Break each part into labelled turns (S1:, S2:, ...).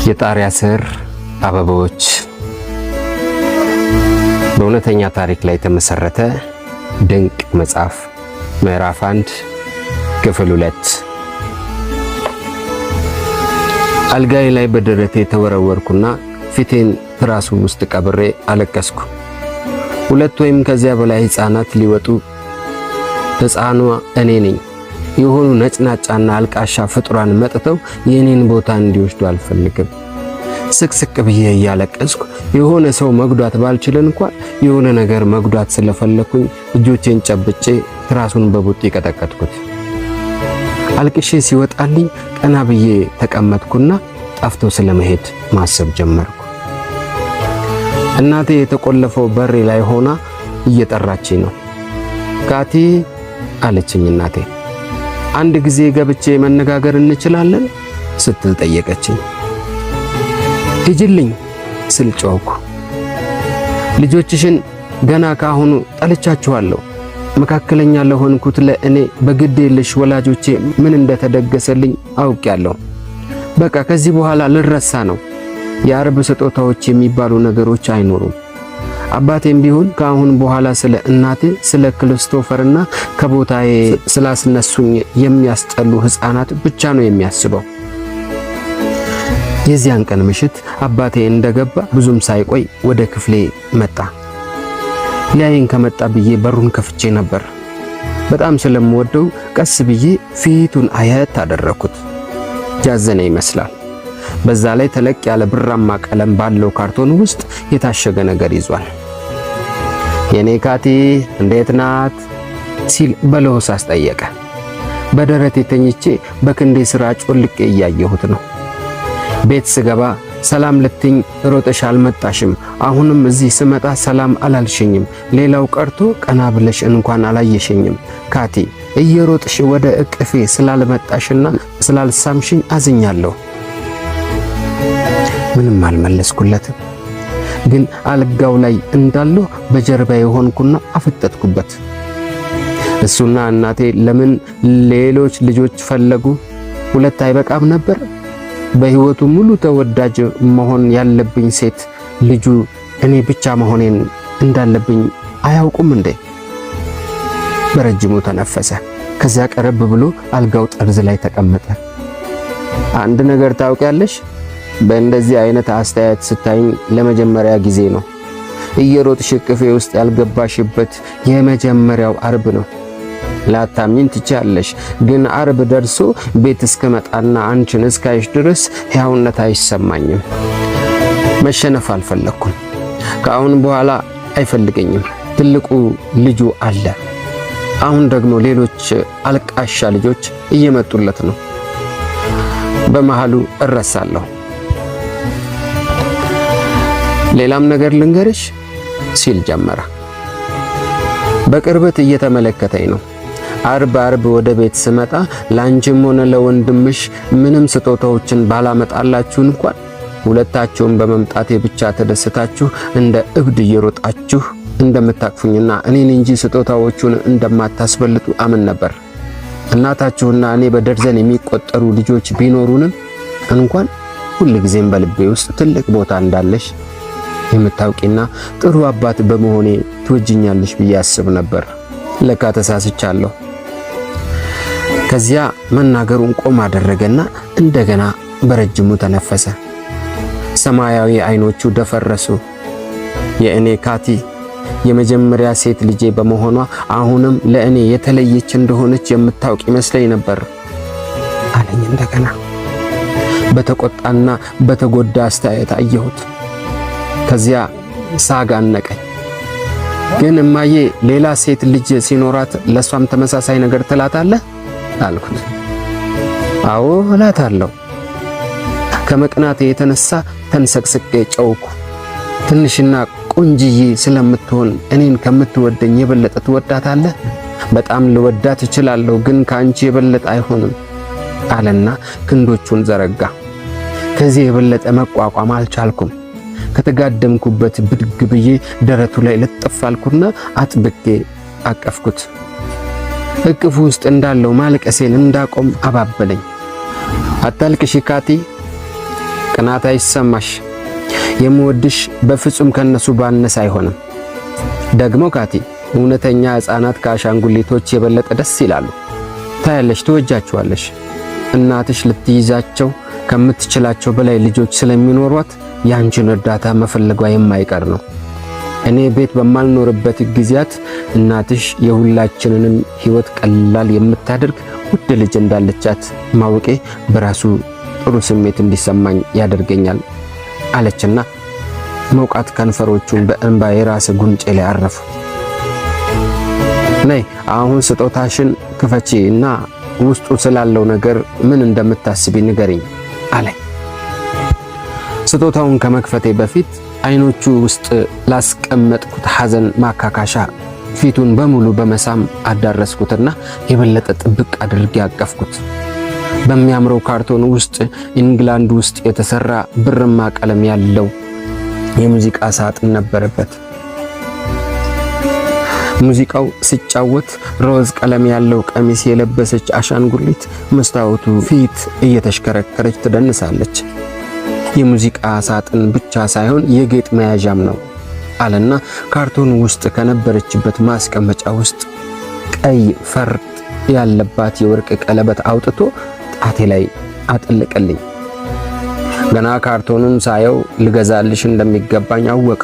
S1: የጣሪያ ስር አበቦች በእውነተኛ ታሪክ ላይ የተመሰረተ ድንቅ መጽሐፍ ምዕራፍ 1 ክፍል 2። አልጋዬ ላይ በደረቴ ተወረወርኩና ፊቴን ትራሱ ውስጥ ቀብሬ አለቀስኩ። ሁለት ወይም ከዚያ በላይ ህፃናት ሊወጡ ህፃኗ እኔ ነኝ የሆኑ ነጭናጫና አልቃሻ ፍጡራን መጥተው የኔን ቦታ እንዲወስዱ አልፈልግም። ስቅስቅ ብዬ እያለቀስኩ የሆነ ሰው መጉዳት ባልችል እንኳን የሆነ ነገር መጉዳት ስለፈለኩኝ እጆቼን ጨብጬ ትራሱን በቡጢ ቀጠቀጥኩት። አልቅሼ ሲወጣልኝ ቀና ብዬ ተቀመጥኩና ጠፍቶ ስለመሄድ ማሰብ ጀመርኩ። እናቴ የተቆለፈው በሬ ላይ ሆና እየጠራችኝ ነው። ካቲ አለችኝ እናቴ። አንድ ጊዜ ገብቼ መነጋገር እንችላለን ስትል ጠየቀችኝ። ሂጂልኝ ስል ጮኽኩ። ልጆችሽን ገና ካሁኑ ጠልቻችኋለሁ። መካከለኛ ለሆንኩት ለእኔ በግድ የለሽ ወላጆቼ ምን እንደተደገሰልኝ አውቄያለሁ። በቃ ከዚህ በኋላ ልረሳ ነው። የአርብ ስጦታዎች የሚባሉ ነገሮች አይኖሩም። አባቴም ቢሆን ከአሁን በኋላ ስለ እናቴ ስለ ክርስቶፈርና ከቦታዬ ስላስነሱኝ የሚያስጠሉ ህፃናት ብቻ ነው የሚያስበው። የዚያን ቀን ምሽት አባቴ እንደገባ ብዙም ሳይቆይ ወደ ክፍሌ መጣ። ሊያየኝ ከመጣ ብዬ በሩን ከፍቼ ነበር። በጣም ስለምወደው ቀስ ብዬ ፊቱን አየት አደረኩት። ያዘነ ይመስላል። በዛ ላይ ተለቅ ያለ ብራማ ቀለም ባለው ካርቶን ውስጥ የታሸገ ነገር ይዟል። የኔ ካቲ እንዴት ናት ሲል በለሆሳስ ጠየቀ። በደረቴ ተኝቼ በክንዴ ስራ ጮልቄ እያየሁት ነው። ቤት ስገባ ሰላም ልትኝ ሮጠሽ አልመጣሽም። አሁንም እዚህ ስመጣ ሰላም አላልሽኝም። ሌላው ቀርቶ ቀና ብለሽ እንኳን አላየሽኝም። ካቲ እየሮጥሽ ወደ እቅፌ ስላልመጣሽና ስላልሳምሽኝ አዝኛለሁ። ምንም አልመለስኩለትም። ግን አልጋው ላይ እንዳለው በጀርባ የሆንኩና አፈጠጥኩበት። እሱና እናቴ ለምን ሌሎች ልጆች ፈለጉ? ሁለት አይበቃም ነበር? በህይወቱ ሙሉ ተወዳጅ መሆን ያለብኝ ሴት ልጁ እኔ ብቻ መሆኔን እንዳለብኝ አያውቁም እንዴ? በረጅሙ ተነፈሰ። ከዚያ ቀረብ ብሎ አልጋው ጠርዝ ላይ ተቀመጠ። አንድ ነገር ታውቂያለሽ? በእንደዚህ አይነት አስተያየት ስታይኝ ለመጀመሪያ ጊዜ ነው። እየሮጥሽ እቅፌ ውስጥ ያልገባሽበት የመጀመሪያው አርብ ነው። ላታምኚኝ ትችያለሽ፣ ግን አርብ ደርሶ ቤት እስከመጣና አንቺን እስካይሽ ድረስ ሕያውነት አይሰማኝም። መሸነፍ አልፈለኩም። ከአሁን በኋላ አይፈልገኝም። ትልቁ ልጁ አለ። አሁን ደግሞ ሌሎች አልቃሻ ልጆች እየመጡለት ነው። በመሃሉ እረሳለሁ። ሌላም ነገር ልንገርሽ ሲል ጀመረ። በቅርበት እየተመለከተኝ ነው። አርብ ወደ ቤት ስመጣ ላንቺም ሆነ ለወንድምሽ ምንም ስጦታዎችን ባላመጣላችሁ እንኳን ሁለታችሁም በመምጣቴ ብቻ ተደስታችሁ እንደ እብድ እየሮጣችሁ እንደምታቅፉኝና እኔን እንጂ ስጦታዎቹን እንደማታስበልጡ አምን ነበር። እናታችሁና እኔ በደርዘን የሚቆጠሩ ልጆች ቢኖሩንም እንኳን ሁልጊዜም በልቤ ውስጥ ትልቅ ቦታ እንዳለሽ የምታውቂና ጥሩ አባት በመሆኔ ትወጂኛለሽ ብዬ አስብ ነበር። ለካ ተሳስቻለሁ። ከዚያ መናገሩን ቆም አደረገና እንደገና በረጅሙ ተነፈሰ። ሰማያዊ አይኖቹ ደፈረሱ። የእኔ ካቲ የመጀመሪያ ሴት ልጄ በመሆኗ አሁንም ለእኔ የተለየች እንደሆነች የምታውቅ ይመስለኝ ነበር አለኝ እንደገና። በተቆጣና በተጎዳ አስተያየት አየሁት። ከዚያ ሳግ አነቀኝ። ግን እማዬ ሌላ ሴት ልጅ ሲኖራት ለሷም ተመሳሳይ ነገር ትላታለህ አልኩት። አዎ እላታለሁ። ከመቅናቴ የተነሳ ተንሰቅስቄ ጨውኩ። ትንሽና ቆንጅዬ ስለምትሆን እኔን ከምትወደኝ የበለጠ ትወዳታለህ? በጣም ልወዳት እችላለሁ፣ ግን ካንቺ የበለጠ አይሆንም አለና ክንዶቹን ዘረጋ። ከዚህ የበለጠ መቋቋም አልቻልኩም። ከተጋደምኩበት ብድግ ብዬ ደረቱ ላይ ልጥፍ አልኩና አጥብቄ አቀፍኩት። እቅፉ ውስጥ እንዳለው ማልቀሴን እንዳቆም አባበለኝ። አታልቅሽ ካቲ፣ ቅናት አይሰማሽ። የምወድሽ በፍጹም ከነሱ ባነሰ አይሆንም። ደግሞ ካቲ እውነተኛ ሕፃናት ከአሻንጉሊቶች የበለጠ ደስ ይላሉ። ታያለሽ፣ ትወጃቸዋለሽ። እናትሽ ልትይዛቸው ከምትችላቸው በላይ ልጆች ስለሚኖሯት ያንቺን እርዳታ መፈለጓ የማይቀር ነው። እኔ ቤት በማልኖርበት ጊዜያት እናትሽ የሁላችንንም ሕይወት ቀላል የምታደርግ ውድ ልጅ እንዳለቻት ማወቄ በራሱ ጥሩ ስሜት እንዲሰማኝ ያደርገኛል አለችና ሞቃት ከንፈሮቹን በእንባ የራስ ጉንጬ ላይ አረፉ። ነይ አሁን ስጦታሽን ክፈቺ እና ውስጡ ስላለው ነገር ምን እንደምታስቢ ንገሪኝ አለኝ። ስጦታውን ከመክፈቴ በፊት አይኖቹ ውስጥ ላስቀመጥኩት ሐዘን ማካካሻ ፊቱን በሙሉ በመሳም አዳረስኩትና የበለጠ ጥብቅ አድርጌ አቀፍኩት። በሚያምረው ካርቶን ውስጥ ኢንግላንድ ውስጥ የተሰራ ብርማ ቀለም ያለው የሙዚቃ ሳጥን ነበረበት። ሙዚቃው ሲጫወት ሮዝ ቀለም ያለው ቀሚስ የለበሰች አሻንጉሊት መስታወቱ ፊት እየተሽከረከረች ትደንሳለች። የሙዚቃ ሳጥን ብቻ ሳይሆን የጌጥ መያዣም ነው አለና ካርቶን ውስጥ ከነበረችበት ማስቀመጫ ውስጥ ቀይ ፈርጥ ያለባት የወርቅ ቀለበት አውጥቶ ጣቴ ላይ አጠለቀልኝ። ገና ካርቶኑን ሳየው ልገዛልሽ እንደሚገባኝ አወቅ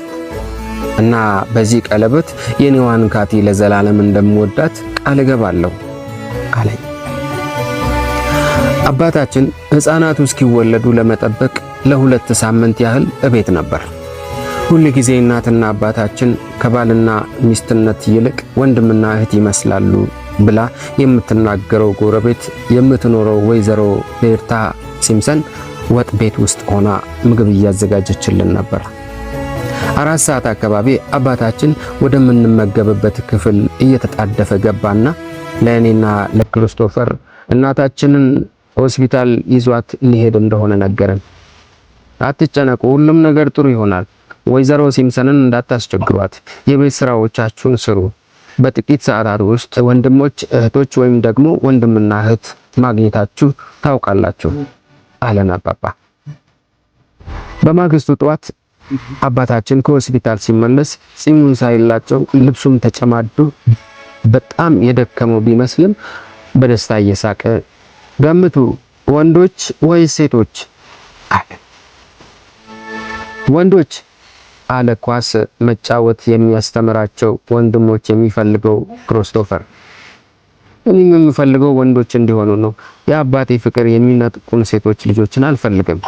S1: እና በዚህ ቀለበት የኔዋን ካቲ ለዘላለም እንደምወዳት ቃል እገባለሁ አለኝ። አባታችን ሕፃናቱ እስኪወለዱ ለመጠበቅ ለ2 ሳምንት ያህል እቤት ነበር። ሁል ጊዜ እናትና አባታችን ከባልና ሚስትነት ይልቅ ወንድምና እህት ይመስላሉ ብላ የምትናገረው ጎረቤት የምትኖረው ወይዘሮ ቤርታ ሲምሰን ወጥ ቤት ውስጥ ሆና ምግብ እያዘጋጀችልን ነበር። 4 ሰዓት አካባቢ አባታችን ወደምንመገብበት ክፍል እየተጣደፈ ገባና ለእኔና ለክሪስቶፈር እናታችንን ሆስፒታል ይዟት ሊሄድ እንደሆነ ነገረን። አትጨነቁ፣ ሁሉም ነገር ጥሩ ይሆናል። ወይዘሮ ሲምሰንን እንዳታስቸግሯት፣ የቤት ስራዎቻችሁን ስሩ። በጥቂት ሰዓታት ውስጥ ወንድሞች፣ እህቶች ወይም ደግሞ ወንድምና እህት ማግኘታችሁ ታውቃላችሁ አለን አባባ። በማግስቱ ጠዋት አባታችን ከሆስፒታል ሲመለስ ጺሙን ሳይላቸው ልብሱም ተጨማዶ በጣም የደከመው ቢመስልም በደስታ እየሳቀ ገምቱ፣ ወንዶች ወይስ ሴቶች አለ። ወንዶች አለ ኳስ መጫወት የሚያስተምራቸው ወንድሞች የሚፈልገው ክሪስቶፈር። እኔም የምፈልገው ወንዶች እንዲሆኑ ነው። የአባቴ ፍቅር የሚነጥቁን ሴቶች ልጆችን አልፈልግም።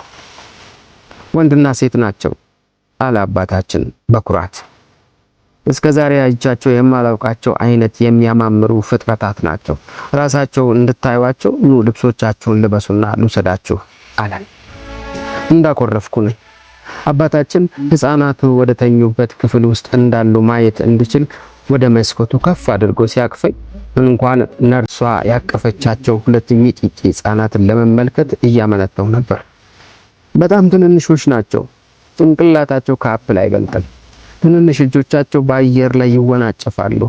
S1: ወንድና ሴት ናቸው አለ አባታችን በኩራት። እስከዛሬ አይቻቸው የማላውቃቸው አይነት የሚያማምሩ ፍጥረታት ናቸው። ራሳቸው እንድታዩዋቸው ኑ ልብሶቻቸውን ልበሱና ልውሰዳችሁ አለ። እንዳኮረፍኩ ነኝ። አባታችን ሕፃናቱ ወደ ተኙበት ክፍል ውስጥ እንዳሉ ማየት እንድችል ወደ መስኮቱ ከፍ አድርጎ ሲያቅፈኝ እንኳን ነርሷ ያቀፈቻቸው 2 ሚጢጢ ሕፃናትን ለመመልከት እያመነታው ነበር። በጣም ትንንሾች ናቸው። ጭንቅላታቸው ከአፕል አይበልጥም። ትንንሽ እጆቻቸው በአየር ላይ ይወናጨፋሉ።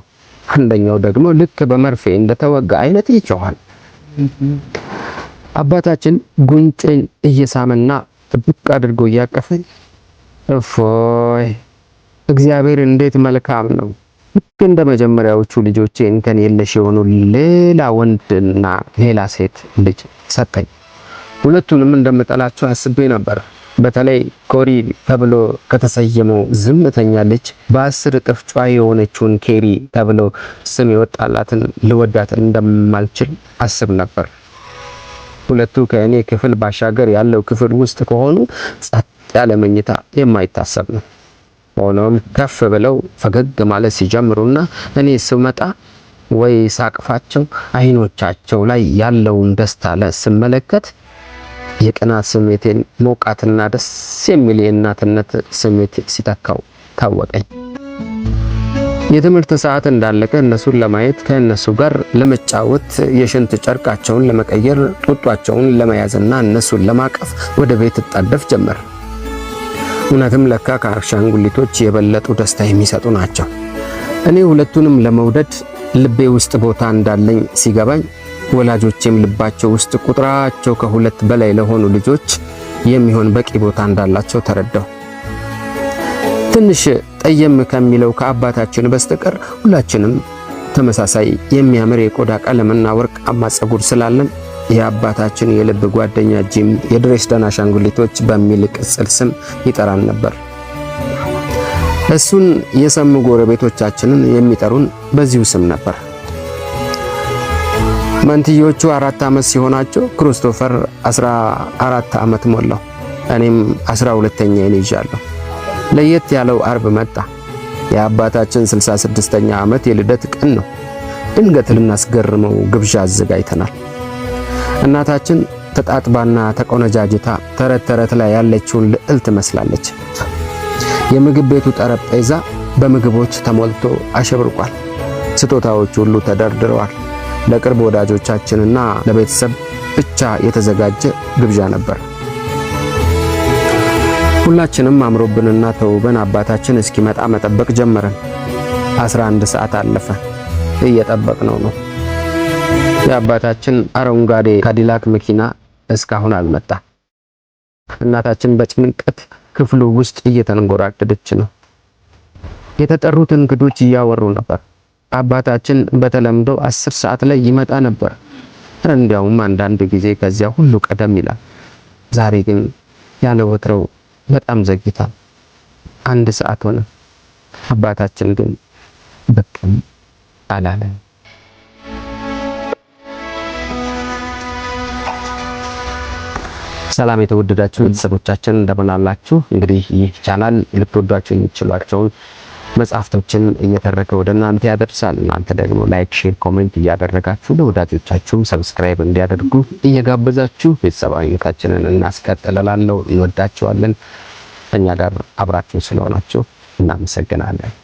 S1: አንደኛው ደግሞ ልክ በመርፌ እንደተወጋ አይነት ይጮሃል። አባታችን ጉንጬን እየሳመና ጥብቅ አድርጎ እያቀፈኝ እፎይ እግዚአብሔር እንዴት መልካም ነው፣ ልክ እንደ መጀመሪያዎቹ ልጆቼ እንከን የለሽ የሆኑ ሌላ ወንድና ሌላ ሴት ልጅ ሰጠኝ። ሁለቱንም እንደምጠላቸው አስቤ ነበር። በተለይ ኮሪ ተብሎ ከተሰየመው ዝምተኛ ልጅ በ10 እጥፍ ጨዋ የሆነችውን ኬሪ ተብሎ ስም የወጣላትን ልወዳት እንደማልችል አስብ ነበር። ሁለቱ ከእኔ ክፍል ባሻገር ያለው ክፍል ውስጥ ከሆኑ ጸጥ ያለ መኝታ የማይታሰብ ነው። ሆኖም ከፍ ብለው ፈገግ ማለት ሲጀምሩና እኔ ስመጣ ወይ ሳቅፋቸው አይኖቻቸው ላይ ያለውን ደስታ ስመለከት የቅናት ስሜቴን ሞቃትና ደስ የሚል የእናትነት ስሜት ሲተካው ታወቀኝ። የትምህርት ሰዓት እንዳለቀ እነሱን ለማየት ከእነሱ ጋር ለመጫወት የሽንት ጨርቃቸውን ለመቀየር ጡጧቸውን ለመያዝና እነሱን ለማቀፍ ወደ ቤት እጣደፍ ጀመር። እውነትም ለካ ከአሻንጉሊቶች የበለጡ ደስታ የሚሰጡ ናቸው። እኔ ሁለቱንም ለመውደድ ልቤ ውስጥ ቦታ እንዳለኝ ሲገባኝ ወላጆቼም ልባቸው ውስጥ ቁጥራቸው ከ2 በላይ ለሆኑ ልጆች የሚሆን በቂ ቦታ እንዳላቸው ተረዳሁ። ትንሽ ጠየም ከሚለው ከአባታችን በስተቀር ሁላችንም ተመሳሳይ የሚያምር የቆዳ ቀለምና ወርቃማ ፀጉር ስላለን የአባታችን የልብ ጓደኛ ጂም የድሬስደን አሻንጉሊቶች በሚል ቅጽል ስም ይጠራን ነበር። እሱን የሰሙ ጎረቤቶቻችንን የሚጠሩን በዚሁ ስም ነበር። መንትዮቹ 4 ዓመት ሲሆናቸው ክሪስቶፈር 14 ዓመት ሞላው። እኔም 12ኛዬን ይዣለሁ። ለየት ያለው አርብ መጣ። የአባታችን 66ኛ ዓመት የልደት ቀን ነው። ድንገት ልናስገርመው ግብዣ አዘጋጅተናል። እናታችን ተጣጥባና ተቆነጃጅታ ተረት ተረት ላይ ያለችውን ልዕልት ትመስላለች። የምግብ ቤቱ ጠረጴዛ በምግቦች ተሞልቶ አሸብርቋል። ስጦታዎች ሁሉ ተደርድረዋል። ለቅርብ ወዳጆቻችንና ለቤተሰብ ብቻ የተዘጋጀ ግብዣ ነበር። ሁላችንም አምሮብንና ተውበን አባታችን እስኪመጣ መጠበቅ ጀመረን። 11 ሰዓት አለፈ። እየጠበቅነው ነው። የአባታችን አረንጓዴ ካዲላክ መኪና እስካሁን አልመጣም። እናታችን በጭንቀት ክፍሉ ውስጥ እየተንጎራደደች ነው። የተጠሩት እንግዶች እያወሩ ነበር። አባታችን በተለምዶ 10 ሰዓት ላይ ይመጣ ነበር። እንዲያውም አንዳንድ ጊዜ ከዚያ ሁሉ ቀደም ይላል። ዛሬ ግን ያለ ወትሮው በጣም ዘግይቷል። 1 ሰዓት ሆነ። አባታችን ግን ብቅ አላለም። ሰላም የተወደዳችሁ ቤተሰቦቻችን እንደምን አላችሁ? እንግዲህ ይህ ቻናል ልትወዷቸው የሚችሏቸውን መጽሐፍቶችን እየተረከ ወደ እናንተ ያደርሳል። እናንተ ደግሞ ላይክ፣ ሼር፣ ኮሜንት እያደረጋችሁ ለወዳጆቻችሁ ሰብስክራይብ እንዲያደርጉ እየጋበዛችሁ ቤተሰባዊነታችንን እናስቀጥላለን። እንወዳችኋለን። ከኛ ጋር አብራችሁ ስለሆናችሁ እናመሰግናለን።